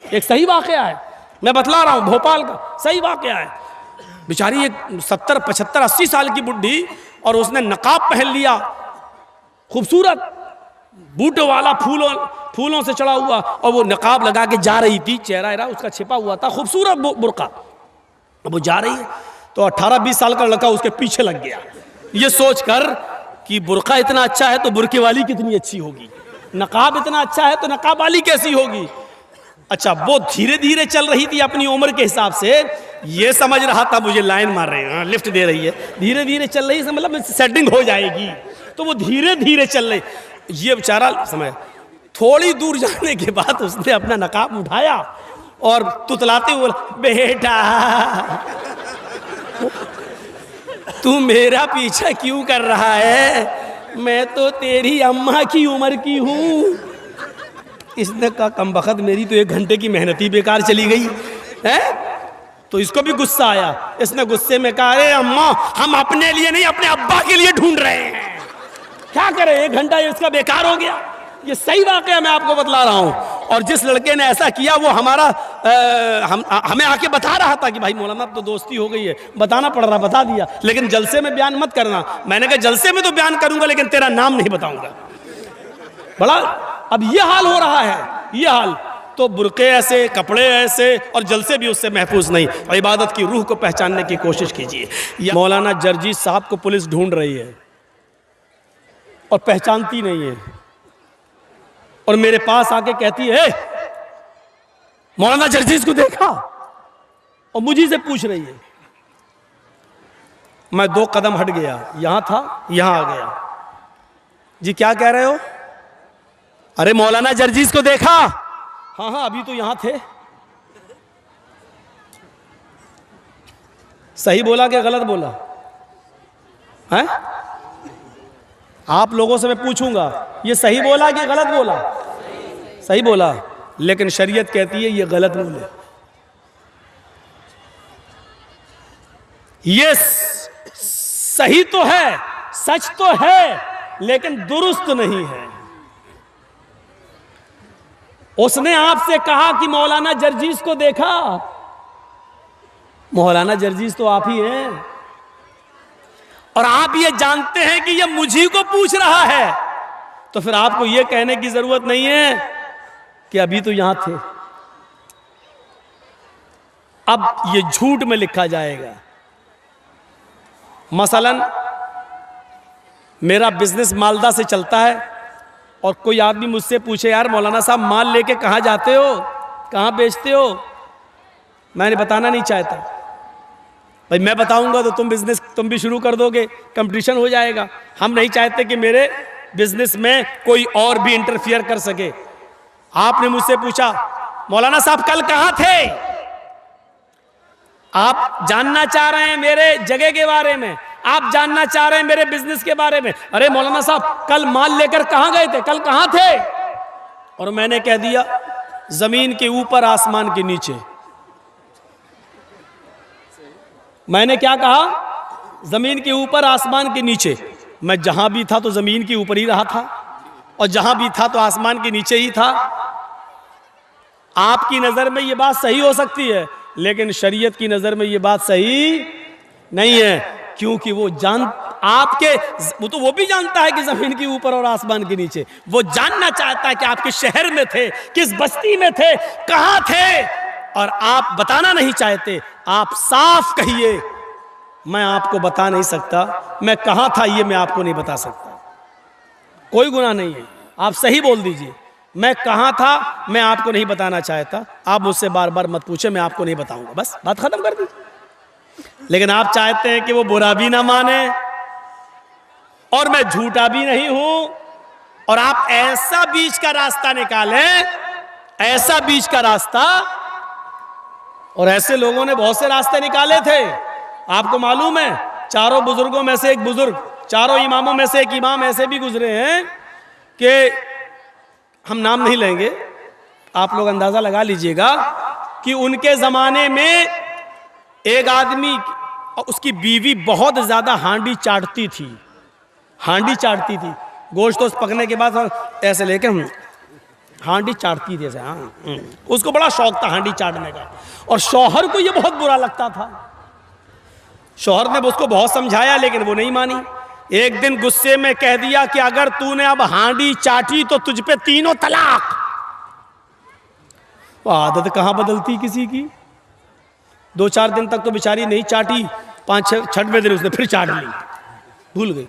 एक सही वाकया है, मैं बतला रहा हूँ, भोपाल का सही वाकया है। बेचारी एक 70, 75, 80 साल की बुढ़ी, और उसने नकाब पहन लिया, खूबसूरत बूटे वाला, फूलों से चढ़ा हुआ, और वो नकाब लगा के जा रही थी, चेहरा उसका छिपा हुआ था, खूबसूरत बुर्का। अब वो जा रही है तो 18-20 साल का लड़का उसके पीछे लग गया, ये सोचकर कि बुर्का इतना अच्छा है तो बुर्के वाली कितनी अच्छी होगी, नकाब इतना अच्छा है तो नकाब वाली कैसी होगी। अच्छा, वो धीरे धीरे चल रही थी अपनी उम्र के हिसाब से, ये समझ रहा था मुझे लाइन मार रहे हैं, लिफ्ट दे रही है, धीरे धीरे चल रही है, मतलब सेटिंग हो जाएगी, तो वो धीरे धीरे चल रही। ये बेचारा समय, थोड़ी दूर जाने के बाद उसने अपना नकाब उठाया और तुतलाते हुए, बेटा तू मेरा पीछा क्यों कर रहा है, मैं तो तेरी अम्मा की उम्र की हूं। इसने कहा, कमबख्त मेरी तो 1 घंटे की मेहनत ही बेकार चली गई है। तो इसको भी गुस्सा आया, इसने गुस्से में कहा, अरे अम्मा, हम अपने लिए नहीं अपने अब्बा के लिए ढूंढ रहे हैं, क्या करें, 1 घंटा इसका बेकार हो गया। ये सही वाकया मैं आपको बतला रहा हूं। और जिस लड़के ने ऐसा किया वो हमें आके बता रहा था कि भाई मौलाना अब तो दोस्ती हो गई है, बताना पड़ रहा, बता दिया, लेकिन जलसे में बयान मत करना। मैंने कहा जलसे में तो बयान करूंगा लेकिन तेरा नाम नहीं बताऊंगा। बड़ा अब ये हाल हो रहा है, ये हाल, तो बुरके ऐसे, कपड़े ऐसे, और जलसे भी उससे महफूज नहीं। और इबादत की रूह को पहचानने की कोशिश कीजिए। मौलाना जर्जीस साहब को पुलिस ढूंढ रही है और पहचानती नहीं है, और मेरे पास आके कहती है, मौलाना जर्जीस को देखा, और मुझे से पूछ रही है। मैं 2 कदम हट गया, यहां था, यहां आ गया। जी क्या कह रहे हो? अरे मौलाना जर्जीस को देखा? हाँ हाँ, अभी तो यहां थे। सही बोला कि गलत बोला है? आप लोगों से मैं पूछूंगा, ये सही बोला कि गलत बोला? सही बोला, लेकिन शरीयत कहती है ये गलत बोले। ये सही तो है, सच तो है, लेकिन दुरुस्त नहीं है। उसने आपसे कहा कि मौलाना जर्जीस को देखा, मौलाना जर्जीस तो आप ही हैं, और आप ये जानते हैं कि ये मुझी को पूछ रहा है, तो फिर आपको ये कहने की जरूरत नहीं है कि अभी तो यहां थे। अब ये झूठ में लिखा जाएगा। मसलन मेरा बिजनेस मालदा से चलता है, और कोई आदमी मुझसे पूछे, यार मौलाना साहब माल लेके कहां जाते हो, कहां बेचते हो, मैंने बताना नहीं चाहता। भाई मैं बताऊंगा तो बिजनेस तुम भी शुरू कर दोगे, कंपटीशन हो जाएगा। हम नहीं चाहते कि मेरे बिजनेस में कोई और भी इंटरफियर कर सके। आपने मुझसे पूछा, मौलाना साहब कल कहां थे, आप जानना चाह रहे हैं मेरे जगह के बारे में, आप जानना चाह रहे हैं मेरे बिजनेस के बारे में। अरे मौलाना साहब कल माल लेकर कहां गए थे, कल कहां थे? और मैंने कह दिया, जमीन के ऊपर आसमान के नीचे। मैंने क्या कहा? जमीन के ऊपर आसमान के नीचे। मैं जहां भी था तो जमीन के ऊपर ही रहा था, और जहां भी था तो आसमान के नीचे ही था। आपकी नजर में ये बात सही हो सकती है, लेकिन शरीयत की नजर में ये बात सही नहीं है, क्योंकि वो भी जानता है कि जमीन के ऊपर और आसमान के नीचे। वो जानना चाहता है कि आप किस शहर में थे, किस बस्ती में थे, कहां थे, और आप बताना नहीं चाहते। आप साफ कहिए, मैं आपको बता नहीं सकता, मैं कहां था ये मैं आपको नहीं बता सकता। कोई गुनाह नहीं है, आप सही बोल दीजिए, मैं कहां था मैं आपको नहीं बताना चाहता, आप मुझसे बार बार मत पूछे, मैं आपको नहीं बताऊंगा, बस बात खत्म कर दीजिए। लेकिन आप चाहते हैं कि वो बुरा भी ना माने और मैं झूठा भी नहीं हूं, और आप ऐसा बीच का रास्ता निकालें, ऐसा बीच का रास्ता। और ऐसे लोगों ने बहुत से रास्ते निकाले थे, आपको मालूम है। 4 बुजुर्गों में से एक बुजुर्ग, 4 इमामों में से एक इमाम ऐसे भी गुजरे हैं कि हम नाम नहीं लेंगे, आप लोग अंदाजा लगा लीजिएगा कि उनके जमाने में एक आदमी और उसकी बीवी बहुत ज्यादा हांडी चाटती थी, गोश्त पकने के बाद ऐसे लेके हांडी चाटती थी ऐसे, हाँ। उसको बड़ा शौक था हांडी चाटने का, और शौहर को ये बहुत बुरा लगता था। शौहर ने उसको बहुत समझाया लेकिन वो नहीं मानी। एक दिन गुस्से में कह दिया कि अगर तूने अब हांडी चाटी तो तुझ पे 3 तलाक। वो आदत कहां बदलती किसी की। 2-4 दिन तक तो बेचारी नहीं चाटी, 5-6वें दिन उसने फिर चाट ली, भूल गई।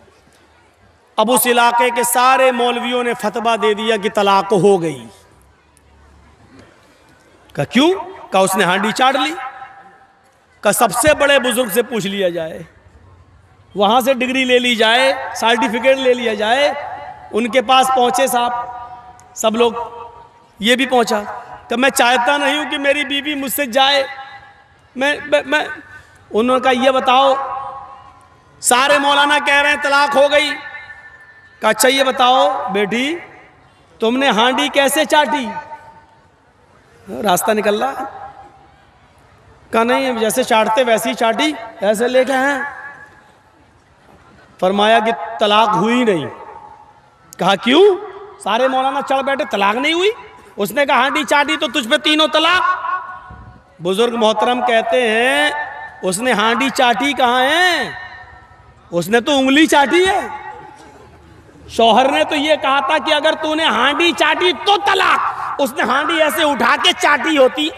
अब उस इलाके के सारे मौलवियों ने फतवा दे दिया कि तलाक हो गई। कहा क्यों? कहा उसने हांडी चाट ली। कहा सबसे बड़े बुजुर्ग से पूछ लिया जाए, वहां से डिग्री ले ली जाए, सर्टिफिकेट ले लिया जाए। उनके पास पहुंचे साहब सब लोग, ये भी पहुंचा। तो मैं चाहता नहीं हूं कि मेरी बीवी मुझसे जाए। मैं उन्होंने कहा ये बताओ, सारे मौलाना कह रहे हैं तलाक हो गई। कहा अच्छा ये बताओ बेटी, तुमने हांडी कैसे चाटी? रास्ता निकल रहा। कहा नहीं, जैसे चाटते वैसी चाटी, ऐसे लेके हैं। फरमाया कि तलाक हुई नहीं। कहा क्यों? सारे मौलाना चढ़ बैठे, तलाक नहीं हुई। उसने कहा हांडी चाटी तो तुझ पे 3 तलाक। बुजुर्ग मोहतरम कहते हैं उसने हांडी चाटी कहाँ है, उसने तो उंगली चाटी है। शौहर ने तो ये कहा था कि अगर तूने हांडी चाटी तो तलाक। उसने हांडी ऐसे उठा के चाटी होती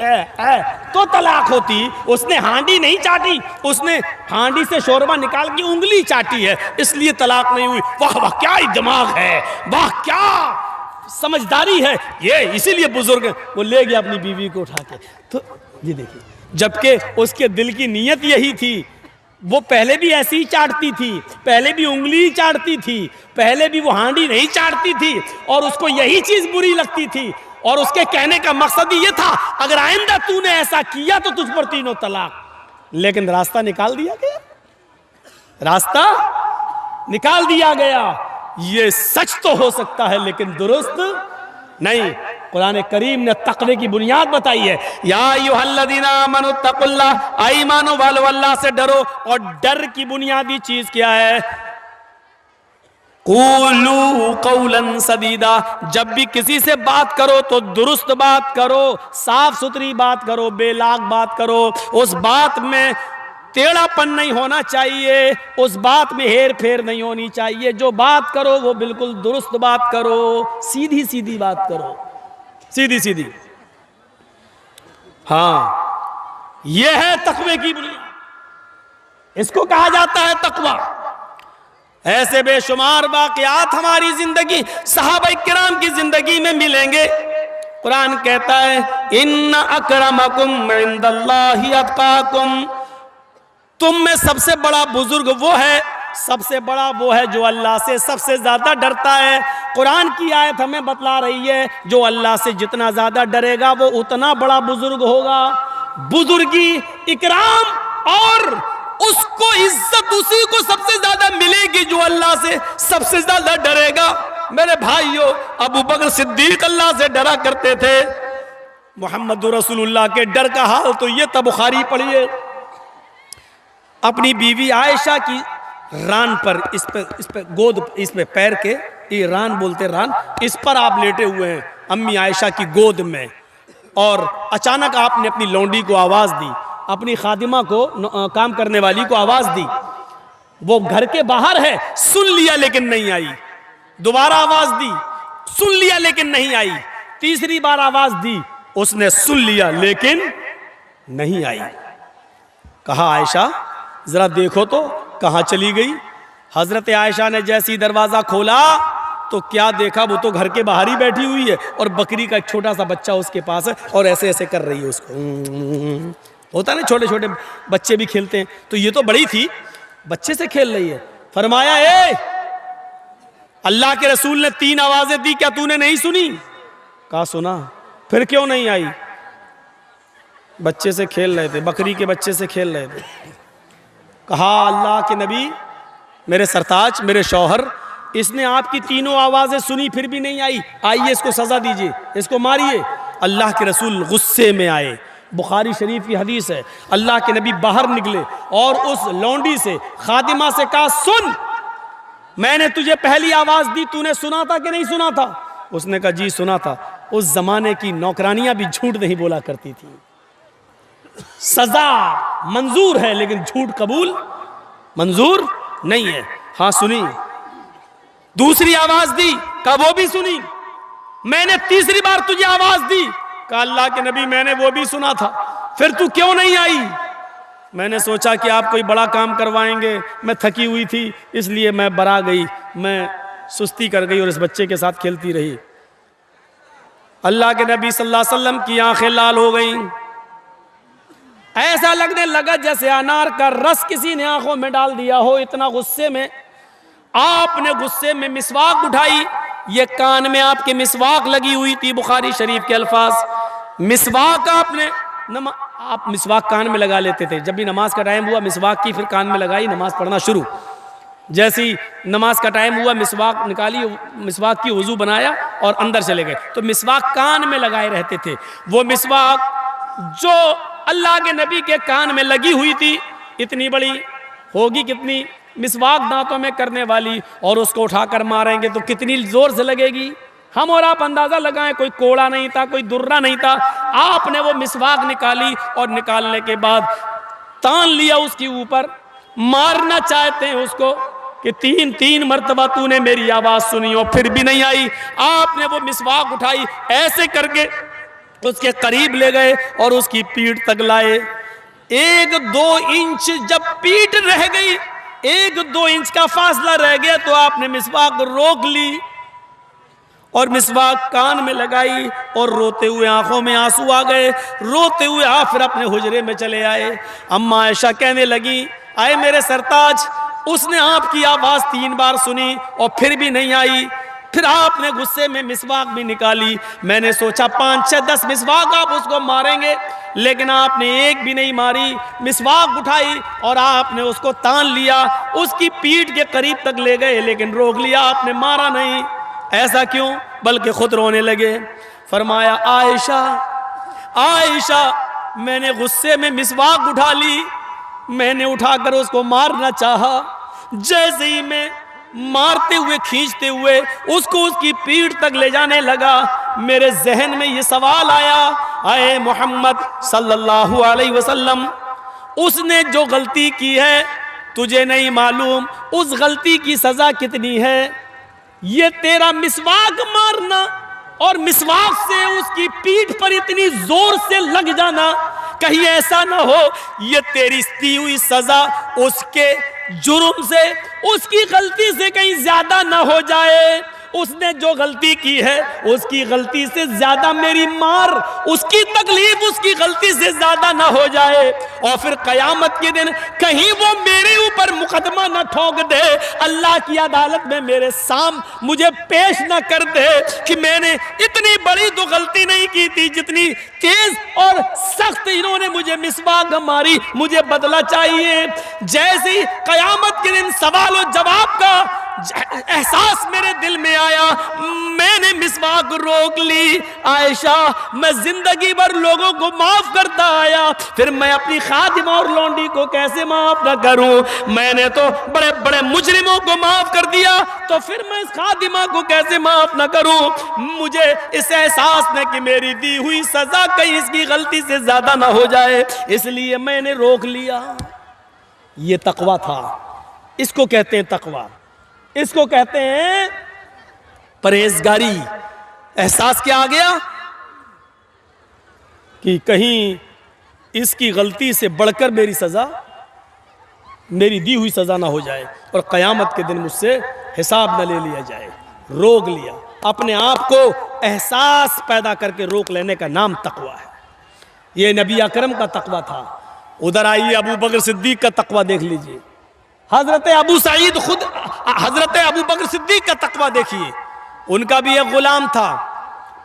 तो तलाक होती। उसने हांडी नहीं चाटी, उसने हांडी से शोरबा निकाल के उंगली चाटी है, इसलिए तलाक नहीं हुई। वाह वाह क्या ही दिमाग है, वाह क्या समझदारी है ये। इसीलिए बुजुर्ग वो ले गया अपनी बीवी को उठा के। तो ये देखिए, जबकि उसके दिल की नीयत यही थी। वो पहले भी ऐसी ही चाटती थी, पहले भी उंगली चाटती थी, पहले भी वो हांडी नहीं चाटती थी, और उसको यही चीज बुरी लगती थी। और उसके कहने का मकसद ही ये था अगर आइंदा तूने ऐसा किया तो तुझ पर 3 तलाक। लेकिन रास्ता निकाल दिया गया, रास्ता निकाल दिया गया। ये सच तो हो सकता है लेकिन दुरुस्त नहीं। कुरान करीम ने तकवे की बुनियाद बताई है, या अय्युहल्लज़ीना आमनू तक़ुल्लाह, ईमानो वालो अल्लाह से डरो। और डर की बुनियादी चीज क्या है? क़ूलू क़ौलन सदीदा। जब भी किसी से बात करो तो दुरुस्त बात करो, साफ सुथरी बात करो, बेलाग बात करो। उस बात में टेढ़ापन नहीं होना चाहिए, उस बात में हेर फेर नहीं होनी चाहिए। जो बात करो वो बिल्कुल दुरुस्त बात करो, सीधी सीधी बात करो, सीधी सीधी। हाँ, यह है तकवे की बुनियाद, इसको कहा जाता है तकवा। ऐसे बेशुमार वाक़यात हमारी जिंदगी, सहाबा किराम की जिंदगी में मिलेंगे। कुरान कहता है इन्ना अकरमकुम इंदल्लाहि अत्काकुम। तुम में सबसे बड़ा बुजुर्ग वो है, सबसे बड़ा वो है जो अल्लाह से सबसे ज्यादा डरता है। कुरान की आयत हमें बतला रही है जो अल्लाह से जितना ज्यादा डरेगा वो उतना बड़ा बुजुर्ग होगा। बुजुर्गी, इकराम और उसको इज्जत उसी को सबसे ज्यादा मिलेगी जो अल्लाह से सबसे ज्यादा डरेगा। मेरे भाइयों, अबू बकर सिद्दीक अल्लाह से डरा करते थे। मोहम्मद रसूलुल्लाह के डर का हाल तो ये था, बुखारी पढ़िए। अपनी बीवी आयशा की रान पर, इस पे गोद, इस पे पैर के, ये रान बोलते रान, इस पर आप लेटे हुए हैं अम्मी आयशा की गोद में। और अचानक आपने अपनी लौंडी को आवाज़ दी, अपनी खादिमा को, काम करने वाली को आवाज़ दी। वो घर के बाहर है, सुन लिया लेकिन नहीं आई। दोबारा आवाज़ दी, सुन लिया लेकिन नहीं आई। तीसरी बार आवाज़ दी, उसने सुन लिया लेकिन नहीं आई। कहा आयशा जरा देखो तो कहाँ चली गई। हजरत आयशा ने जैसी दरवाजा खोला तो क्या देखा, वो तो घर के बाहर ही बैठी हुई है और बकरी का एक छोटा सा बच्चा उसके पास है और ऐसे ऐसे कर रही है उसको। होता ना छोटे छोटे बच्चे भी खेलते हैं, तो ये तो बड़ी थी, बच्चे से खेल रही है। फरमाया ए, अल्लाह के रसूल ने 3 आवाजें दी, क्या तूने नहीं सुनी? कहा सुना। फिर क्यों नहीं आई? बच्चे से खेल रहे थे, बकरी के बच्चे से खेल रहे थे। कहा अल्लाह के नबी, मेरे सरताज, मेरे शौहर, इसने आपकी 3 आवाजें सुनी फिर भी नहीं आई, आइए इसको सजा दीजिए, इसको मारिए। अल्लाह के रसूल गुस्से में आए। बुखारी शरीफ की हदीस है, अल्लाह के नबी बाहर निकले और उस लौंडी से, खादिमा से कहा सुन, मैंने तुझे पहली आवाज दी, तूने सुना था कि नहीं सुना था? उसने कहा जी सुना था। उस जमाने की नौकरानियां भी झूठ नहीं बोला करती थी। सजा मंजूर है लेकिन झूठ कबूल मंजूर नहीं है। हाँ सुनी, दूसरी आवाज दी, कहा वो भी सुनी। मैंने तीसरी बार तुझे आवाज दी, कहा अल्लाह के नबी मैंने वो भी सुना था, फिर तू क्यों नहीं आई? मैंने सोचा कि आप कोई बड़ा काम करवाएंगे, मैं थकी हुई थी इसलिए मैं बरा गई, मैं सुस्ती कर गई और इस बच्चे के साथ खेलती रही। अल्लाह के नबी सल्लल्लाहु अलैहि वसल्लम की आंखें लाल हो गईं। ऐसा लगने लगा जैसे अनार का रस किसी ने आंखों में डाल दिया हो, इतना गुस्से में। आपने गुस्से में मिसवाक उठाई, ये कान में आपके मिसवाक लगी हुई थी, बुखारी शरीफ के अल्फाज। मिसवाक आपने आप मिसवाक कान में लगा लेते थे, जब भी नमाज का टाइम हुआ मिसवाक की फिर कान में लगाई, नमाज पढ़ना शुरू। जैसी नमाज का टाइम हुआ मिसवाक निकाली, मिसवाक की वजू बनाया और अंदर चले गए। तो मिसवाक कान में लगाए रहते थे। वो मिसवाक जो अल्लाह के नबी के कान में लगी हुई थी, इतनी बड़ी होगी कितनी, मिसवाक दांतों में करने वाली, और उसको उठाकर मारेंगे तो कितनी जोर से लगेगी। हम और आप अंदाजा लगाएं, कोई कोड़ा नहीं था, कोई दुर्रा नहीं था। आपने वो मिसवाक निकाली और निकालने के बाद तान लिया उसके ऊपर, मारना चाहते हैं उसको कि 3 मरतबा तूने मेरी आवाज सुनी और फिर भी नहीं आई। आपने वो मिसवाक उठाई, ऐसे करके उसके करीब ले गए और उसकी पीठ तक लाए। 1-2 इंच जब पीठ रह गई, 1-2 इंच का फासला रह गया तो आपने मिसवाक रोक ली और मिसवाक कान में लगाई और रोते हुए आंखों में आंसू आ गए। रोते हुए आप फिर अपने हुजरे में चले आए। अम्मा आयशा कहने लगी, आए मेरे सरताज, उसने आपकी आवाज 3 बार सुनी और फिर भी नहीं आई। फिर आपने गुस्से में मिसवाक भी निकाली। मैंने सोचा 5-6-10 मिसवाक आप उसको मारेंगे, लेकिन आपने एक भी नहीं मारी। मिसवाक उठाई और आपने उसको तान लिया, उसकी पीठ के करीब तक ले गए, लेकिन रोक लिया, आपने मारा नहीं। ऐसा क्यों? बल्कि खुद रोने लगे। फरमाया, आयशा आयशा, मैंने गुस्से में मिसवाक उठा ली, मैंने उठाकर उसको मारना चाहा। जैसे ही मैं मारते हुए खींचते हुए उसको उसकी पीठ तक ले जाने लगा, मेरे जहन में ये सवाल आया, आए मोहम्मद सल्लल्लाहु अलैहि वसल्लम, उसने जो गलती की है तुझे नहीं मालूम उस गलती की सजा कितनी है? ये तेरा मिसवाक मारना और मिसवाक से उसकी पीठ पर इतनी जोर से लग जाना, कहीं ऐसा ना हो ये तेरी दी हुई सजा उसके जुर्म से, उसकी गलती से कहीं ज्यादा ना हो जाए। उसने जो गलती की है उसकी गलती से ज्यादा मेरी मार, उसकी तकलीफ उसकी गलती से ज्यादा ना हो जाए, और फिर कयामत के दिन कहीं वो मेरे ऊपर मुकदमा ना ठोक दे, अल्लाह की अदालत में मेरे सामने मुझे पेश ना कर दे कि मैंने इतनी बड़ी तो गलती नहीं की थी, जितनी तेज और सख्त इन्होंने मुझे मिसवाक मारी, मुझे बदला चाहिए। जैसे ही कयामत के दिन सवाल और जवाब का एहसास मेरे दिल में आया, मैंने मिसवाक रोक ली। आयशा, मैं जिंदगी भर लोगों को माफ करता आया, फिर मैं अपनी खादिमा और लौंडी को कैसे माफ ना करूं? मैंने तो बड़े बड़े मुजरिमों को माफ कर दिया, तो फिर मैं इस खादिमा को कैसे माफ ना करूं? मुझे इस एहसास ने कि मेरी दी हुई सजा कहीं इसकी गलती से ज्यादा ना हो जाए, इसलिए मैंने रोक लिया। ये तकवा था, इसको कहते हैं तकवा, इसको कहते हैं परहेजगारी। एहसास क्या आ गया कि कहीं इसकी गलती से बढ़कर मेरी सजा, मेरी दी हुई सजा ना हो जाए और कयामत के दिन मुझसे हिसाब न ले लिया जाए। रोक लिया, अपने आप को एहसास पैदा करके रोक लेने का नाम तकवा है। ये नबी अकरम का तकवा था। उधर आइए, अबू बकर सिद्दीक का तकवा देख लीजिए। हजरत अबू सईद खुद, हजरत अबू बकर सिद्दीक का तकवा देखिए। उनका भी एक गुलाम था।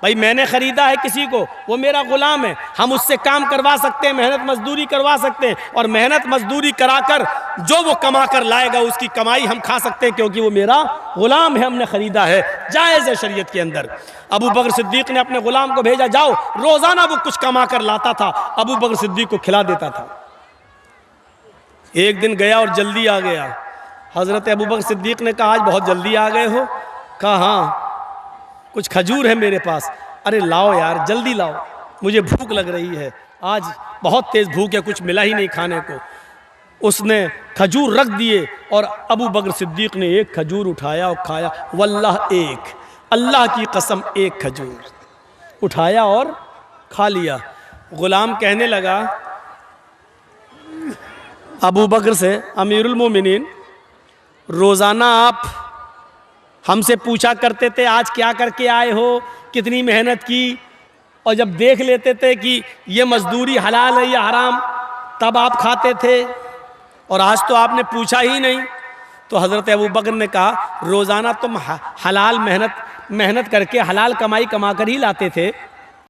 भाई मैंने खरीदा है किसी को, वो मेरा गुलाम है, हम उससे काम करवा सकते हैं, मेहनत मजदूरी करवा सकते हैं, और मेहनत मजदूरी कराकर जो वो कमा कर लाएगा उसकी कमाई हम खा सकते हैं, क्योंकि वो मेरा गुलाम है, हमने खरीदा है, जायज़ है शरीयत के अंदर। अबू बकर सिद्दीक ने अपने गुलाम को भेजा, जाओ, रोजाना वो कुछ कमा कर लाता था, अबू बकर सिद्दीक को खिला देता था। एक दिन गया और जल्दी आ गया। हजरत अबू बकर सिद्दीक ने कहा, आज बहुत जल्दी आ गए हो? कहा हाँ, कुछ खजूर है मेरे पास। अरे लाओ यार, जल्दी लाओ, मुझे भूख लग रही है, आज बहुत तेज़ भूख है, कुछ मिला ही नहीं खाने को। उसने खजूर रख दिए और अबू बकर सिद्दीक ने एक खजूर उठाया और खाया। वल्लाह, एक, अल्लाह की कसम, एक खजूर उठाया और खा लिया। गुलाम कहने लगा अबू बकर से, अमीरुल मोमिनीन, रोज़ाना आप हमसे पूछा करते थे आज क्या करके आए हो, कितनी मेहनत की, और जब देख लेते थे कि ये मजदूरी हलाल है या हराम तब आप खाते थे, और आज तो आपने पूछा ही नहीं। तो हज़रत अबू बकर ने कहा, रोज़ाना तुम हलाल मेहनत करके हलाल कमाई कमा कर ही लाते थे,